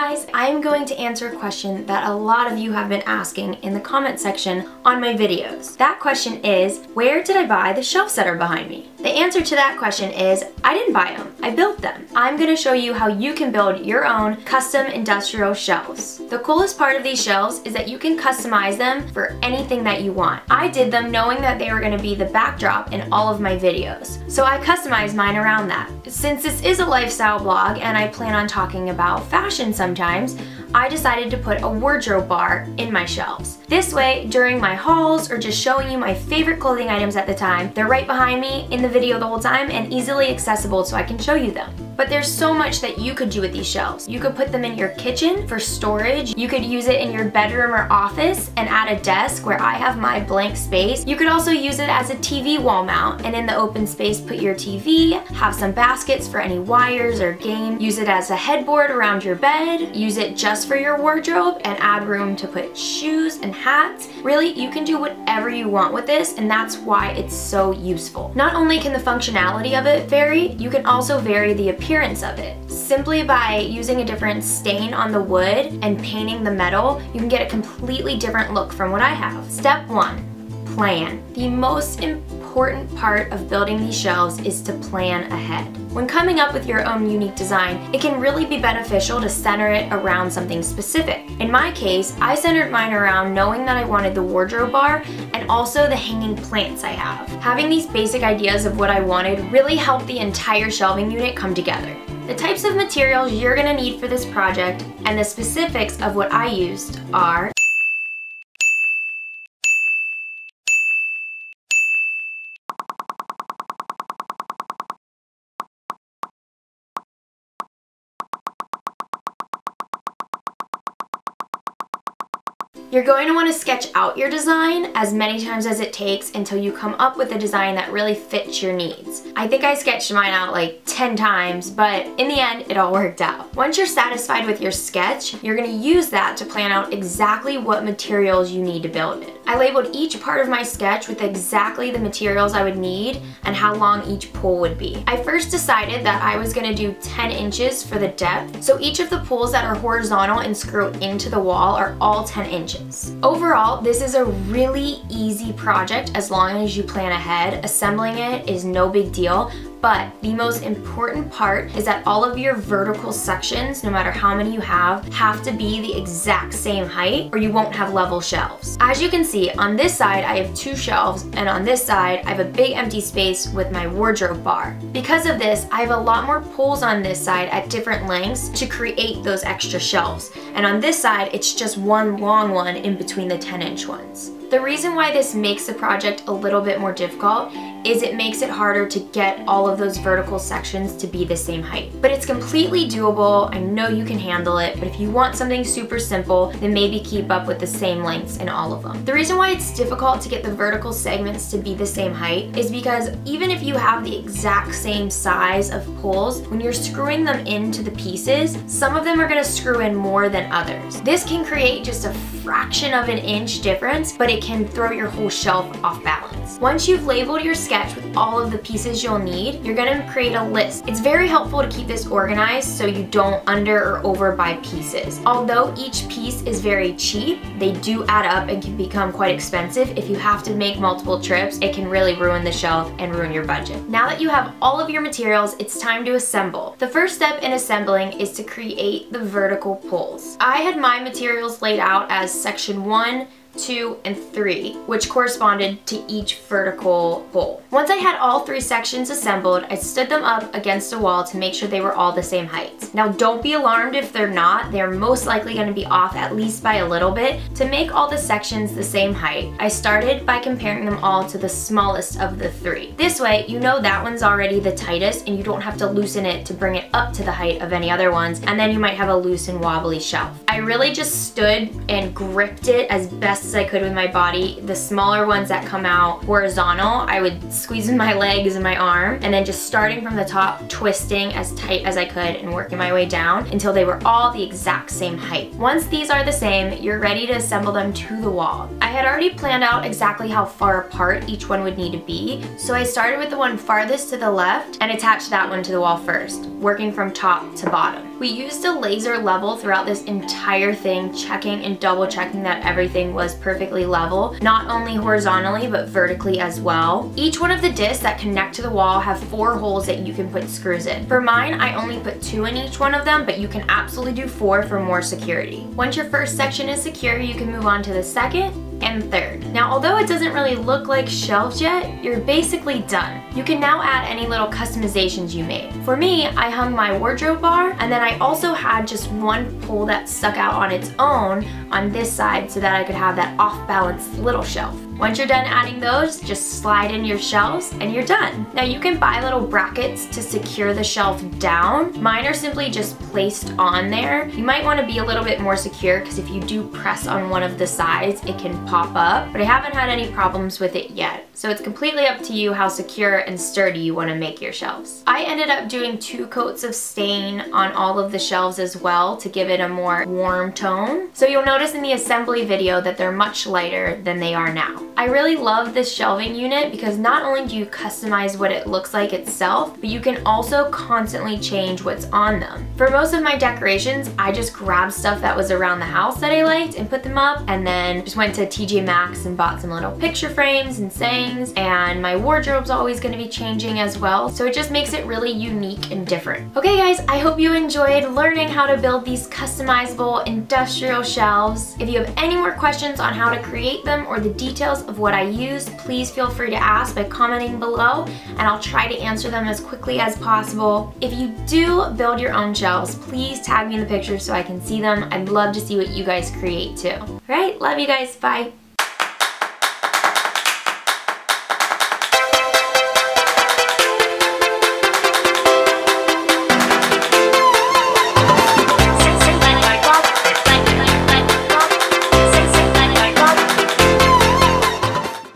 guys, I'm going to answer a question that a lot of you have been asking in the comment section on my videos. That question is, where did I buy the shelves that are behind me? The answer to that question is, I didn't buy them, I built them. I'm going to show you how you can build your own custom industrial shelves. The coolest part of these shelves is that you can customize them for anything that you want. I did them knowing that they were going to be the backdrop in all of my videos, so I customized mine around that. Since this is a lifestyle blog and I plan on talking about fashion sometimes, I decided to put a wardrobe bar in my shelves. This way, during my hauls or just showing you my favorite clothing items at the time, they're right behind me in the video the whole time and easily accessible so I can show you them. But there's so much that you could do with these shelves. You could put them in your kitchen for storage. You could use it in your bedroom or office and add a desk where I have my blank space. You could also use it as a TV wall mount, and in the open space put your TV, have some baskets for any wires or game, use it as a headboard around your bed, use it just for your wardrobe and add room to put shoes and hats. Really, you can do whatever you want with this, and that's why it's so useful. Not only can the functionality of it vary, you can also vary the appearance of it. Simply by using a different stain on the wood and painting the metal, you can get a completely different look from what I have. Step 1, plan. The most important part of building these shelves is to plan ahead. When coming up with your own unique design, it can really be beneficial to center it around something specific. In my case, I centered mine around knowing that I wanted the wardrobe bar and also the hanging plants I have. Having these basic ideas of what I wanted really helped the entire shelving unit come together. The types of materials you're going to need for this project and the specifics of what I used are you're going to want to sketch out your design as many times as it takes until you come up with a design that really fits your needs. I think I sketched mine out like 10 times, but in the end, it all worked out. Once you're satisfied with your sketch, you're going to use that to plan out exactly what materials you need to build it. I labeled each part of my sketch with exactly the materials I would need and how long each pole would be. I first decided that I was going to do 10 inches for the depth, so each of the poles that are horizontal and screw into the wall are all 10 inches. Overall, this is a really easy project as long as you plan ahead. Assembling it is no big deal, but the most important part is that all of your vertical sections, no matter how many you have to be the exact same height or you won't have level shelves. As you can see, on this side I have 2 shelves, and on this side I have a big empty space with my wardrobe bar. Because of this, I have a lot more poles on this side at different lengths to create those extra shelves. And on this side, it's just one long one in between the 10-inch ones. The reason why this makes the project a little bit more difficult is it makes it harder to get all of those vertical sections to be the same height. But it's completely doable. I know you can handle it, but if you want something super simple, then maybe keep up with the same lengths in all of them. The reason why it's difficult to get the vertical segments to be the same height is because even if you have the exact same size of poles, when you're screwing them into the pieces, some of them are going to screw in more than others. This can create just a fraction of an inch difference, but it can throw your whole shelf off balance. Once you've labeled your sketch with all of the pieces you'll need, you're going to create a list. It's very helpful to keep this organized so you don't under or over buy pieces. Although each piece is very cheap, they do add up and can become quite expensive. If you have to make multiple trips, it can really ruin the shelf and ruin your budget. Now that you have all of your materials, it's time to assemble. The first step in assembling is to create the vertical poles. I had my materials laid out as section 1, 2, and 3, which corresponded to each vertical pole. Once I had all 3 sections assembled, I stood them up against a wall to make sure they were all the same height. Now don't be alarmed if they're not. They're most likely going to be off at least by a little bit. To make all the sections the same height, I started by comparing them all to the smallest of the 3. This way, you know that one's already the tightest and you don't have to loosen it to bring it up to the height of any other ones, and then you might have a loose and wobbly shelf. I really just stood and gripped it as best as I could with my body. The smaller ones that come out horizontal, I would squeeze with my legs and my arm, and then just starting from the top, twisting as tight as I could and working my way down until they were all the exact same height. Once these are the same, you're ready to assemble them to the wall. I had already planned out exactly how far apart each one would need to be, so I started with the one farthest to the left and attached that one to the wall first, working from top to bottom. We used a laser level throughout this entire thing, checking and double checking that everything was perfectly level, not only horizontally but vertically as well. Each one of the discs that connect to the wall have 4 holes that you can put screws in. For mine, I only put 2 in each one of them, but you can absolutely do 4 for more security. Once your first section is secure, you can move on to the second and third. Now, although it doesn't really look like shelves yet, you're basically done. You can now add any little customizations you made. For me, I hung my wardrobe bar, and then I also had just one pole that stuck out on its own on this side so that I could have that off-balance little shelf. Once you're done adding those, just slide in your shelves and you're done. Now you can buy little brackets to secure the shelf down. Mine are simply just placed on there. You might want to be a little bit more secure because if you do press on one of the sides, it can pop up, but I haven't had any problems with it yet. So it's completely up to you how secure and sturdy you want to make your shelves. I ended up doing 2 coats of stain on all of the shelves as well to give it a more warm tone. So you'll notice in the assembly video that they're much lighter than they are now. I really love this shelving unit because not only do you customize what it looks like itself, but you can also constantly change what's on them. For most of my decorations, I just grabbed stuff that was around the house that I liked and put them up, and then just went to TJ Maxx and bought some little picture frames and sayings, and my wardrobe's always going to be changing as well, so it just makes it really unique and different. Okay guys, I hope you enjoyed learning how to build these customizable industrial shelves. If you have any more questions on how to create them or the details of what I used, please feel free to ask by commenting below, and I'll try to answer them as quickly as possible. If you do build your own shelves, please tag me in the pictures so I can see them. I'd love to see what you guys create too. All right, love you guys, bye.